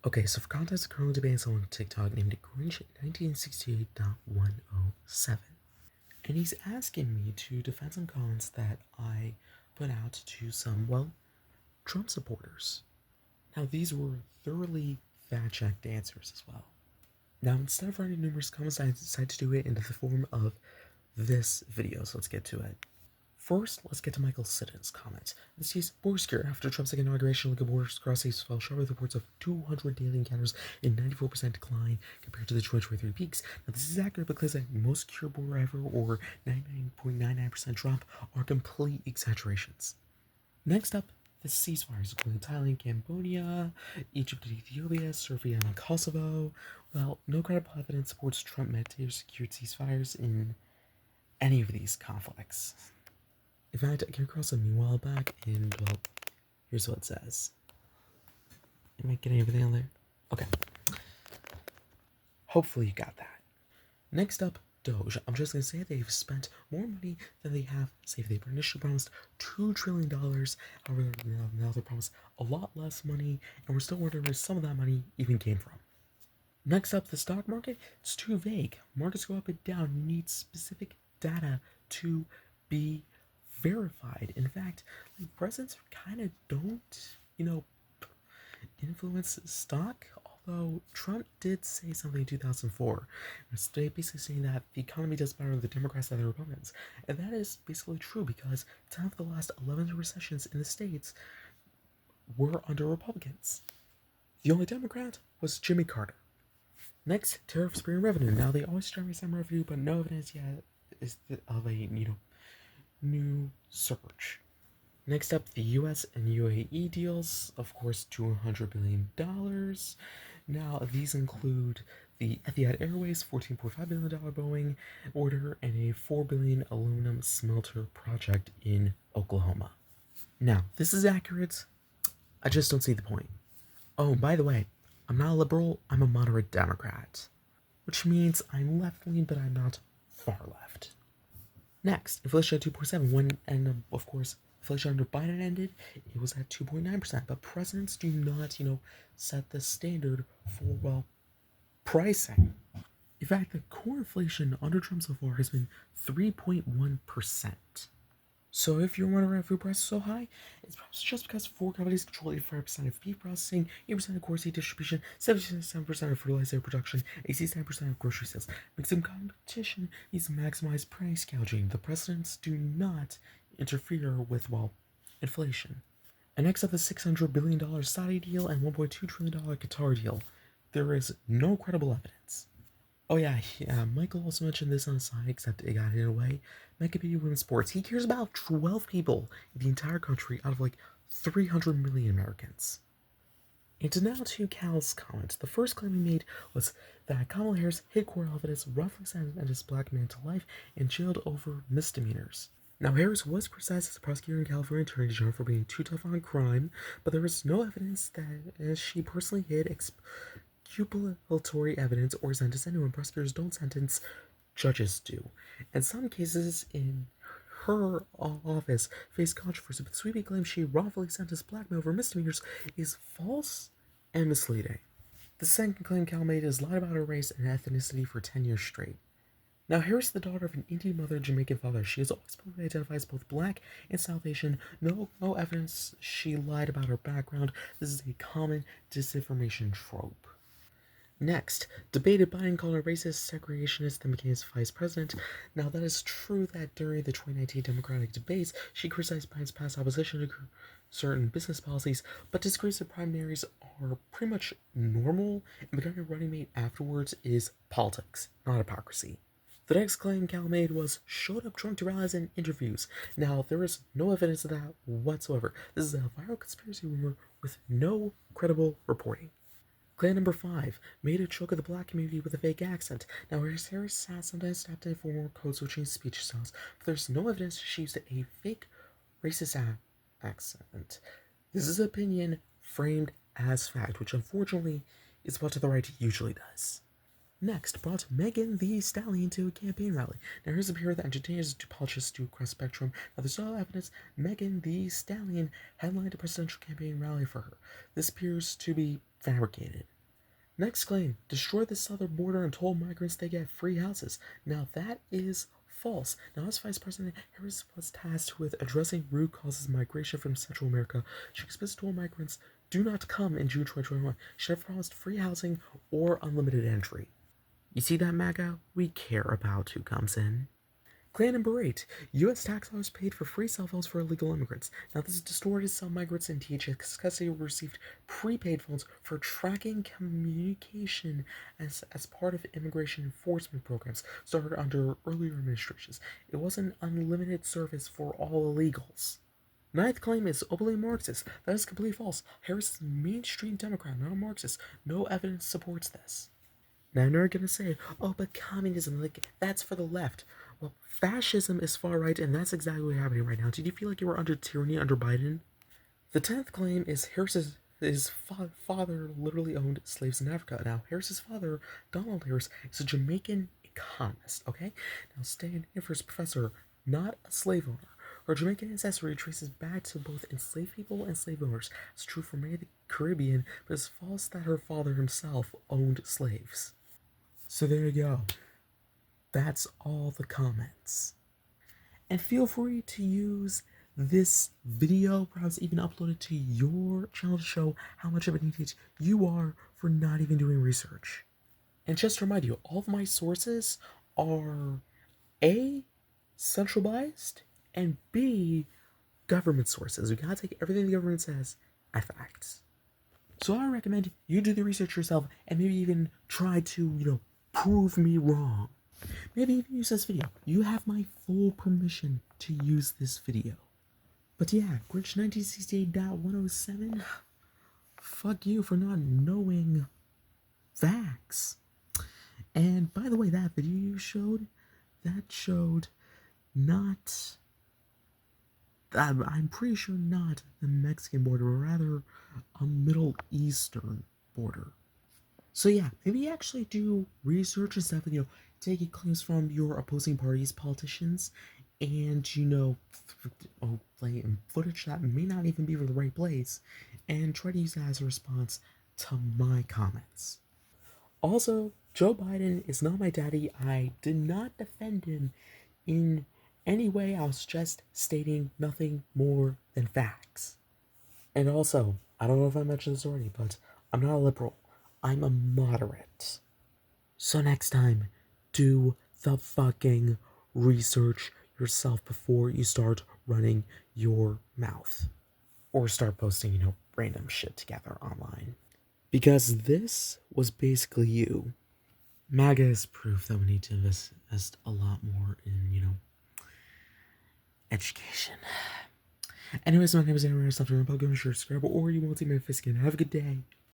Okay, so for context, currently debating someone on TikTok named Grinch1968.107. And he's asking me to defend some comments that I put out to some, well, Trump supporters. Now, these were thoroughly fact checked answers as well. Now, instead of writing numerous comments, I decided to do it in the form of this video, so let's get to it. First, let's get to Michael Sitton's comment. This is Borsker. After Trump's second inauguration, local borders across states fell short with reports of 200 daily encounters and 94% decline compared to the 2023 peaks. Now, this is accurate because most cure border ever, or 99.99% drop, are complete exaggerations. Next up, the ceasefires, including Thailand, Cambodia, Egypt and Ethiopia, Serbia and Kosovo. Well, no credible evidence supports Trump mandated or secured ceasefires in any of these conflicts. In fact, I came across them a while back, and well, here's what it says. Am I getting everything on there? Okay. Hopefully you got that. Next up, Doge. I'm just gonna say they've spent more money than they have saved. They initially promised $2 trillion. However, now they promise a lot less money, and we're still wondering where some of that money even came from. Next up, the stock market. It's too vague. Markets go up and down. You need specific data to be verified. In fact, like presidents kind of don't, influence stock. Although Trump did say something in 2004, basically saying that the economy does better with the Democrats than the Republicans, and that is basically true because 10 of the last 11 recessions in the states were under Republicans. The only Democrat was Jimmy Carter. Next, tariffs bring revenue. Now they always generate some revenue, but no evidence yet is of a new surge. Next up, the US and UAE deals, of course, $200 billion. Now, these include the Etihad Airways $14.5 billion Boeing order and a $4 billion aluminum smelter project in Oklahoma. Now, this is accurate. I just don't see the point. Oh, by the way, I'm not a liberal, I'm a moderate Democrat, which means I'm left-leaning, but I'm not far left. Next, inflation at 2.7. And of course, inflation under Biden ended, it was at 2.9%. But presidents do not, set the standard for, well, pricing. In fact, the core inflation under Trump so far has been 3.1%. So if you're wondering why food prices are so high, it's perhaps just because four companies control 85% of beef processing, 8% of corn seed distribution, 77% of fertilizer production, and 69% of grocery sales. Maximum competition is maximized price gouging. The presidents do not interfere with, well, inflation. And next up, the $600 billion Saudi deal and $1.2 trillion Qatar deal. There is no credible evidence. Oh yeah, Michael also mentioned this on the side, except it got hidden away. Megapedia Women's Sports. He cares about 12 people in the entire country out of like 300 million Americans. And now to Cal's comment. The first claim he made was that Kamala Harris hid court evidence, roughly sentenced black man to life, and jailed over misdemeanors. Now, Harris was criticized as a prosecutor in California Attorney General for being too tough on crime, but there was no evidence that she personally hid exculpatory evidence or sentence anyone. Prosecutors don't sentence, judges do. And some cases in her office face controversy, but the sweeping claim she wrongfully sentenced black men for misdemeanors is false and misleading. The second claim Cal made is lied about her race and ethnicity for 10 years straight. Now, Harris is the daughter of an Indian mother and Jamaican father. She has always publicly identified as both black and South Asian. No evidence she lied about her background. This is a common disinformation trope. Next, debated Biden called her racist, segregationist, then became his vice president. Now, that is true that during the 2019 Democratic debates, she criticized Biden's past opposition to certain business policies, but disagrees that primaries are pretty much normal, and becoming a running mate afterwards is politics, not hypocrisy. The next claim Cal made was showed up drunk to rallies and interviews. Now, there is no evidence of that whatsoever. This is a viral conspiracy rumor with no credible reporting. Claim number 5 made a joke of the black community with a fake accent. Now, Harris has sometimes stepped in for more code switching speech styles, but there's no evidence she used a fake racist accent. This is opinion framed as fact, which unfortunately is what the right usually does. Next, brought Megan Thee Stallion to a campaign rally. Now, here's a pair that entertainers to politicians do across spectrum. Now, there's no evidence Megan Thee Stallion headlined a presidential campaign rally for her. This appears to be fabricated. Next claim, destroy the southern border and told migrants they get free houses. Now that is false. Now, as Vice President Harris was tasked with addressing root causes of migration from Central America, she explicitly told migrants do not come in June 2021. She had promised free housing or unlimited entry. You see that, MAGA? We care about who comes in. Claim number 8. U.S. tax dollars paid for free cell phones for illegal immigrants. Now, this is distorted. Some migrants in DHS custody received prepaid phones for tracking communication as part of immigration enforcement programs started under earlier administrations. It was an unlimited service for all illegals. Ninth claim is openly Marxist. That is completely false. Harris is a mainstream Democrat, not a Marxist. No evidence supports this. Now, they're gonna say, oh, but communism, like, that's for the left. Well, fascism is far right, and that's exactly what's happening right now. Did you feel like you were under tyranny under Biden? The 10th claim is his father literally owned slaves in Africa. Now, Harris's father, Donald Harris, is a Jamaican economist, okay? Now, Stan Ifers, professor, not a slave owner. Her Jamaican ancestry traces back to both enslaved people and slave owners. It's true for many of the Caribbean, but it's false that her father himself owned slaves. So there you go. That's all the comments. And feel free to use this video, perhaps even upload it to your channel to show how much of an idiot you are for not even doing research. And just to remind you, all of my sources are A, central biased, and B, government sources. We gotta take everything the government says as facts. So I recommend you do the research yourself and maybe even try to, prove me wrong. Maybe even use this video. You have my full permission to use this video. But yeah, Grinch 1968.107, fuck you for not knowing facts. And by the way, that video you showed, that showed not, I'm pretty sure not the Mexican border, but rather a Middle Eastern border. So yeah, maybe actually do research and stuff, taking claims from your opposing party's politicians, and play footage that may not even be from the right place, and try to use that as a response to my comments. Also, Joe Biden is not my daddy. I did not defend him in any way. I was just stating nothing more than facts. And also, I don't know if I mentioned this already, but I'm not a liberal. I'm a moderate. So next time, do the fucking research yourself before you start running your mouth. Or start posting, random shit together online. Because this was basically you. MAGA is proof that we need to invest a lot more in, education. Anyways, my name is Aaron. Stop doing a Pokemon shirt, subscribe, or you won't see my face again. Have a good day.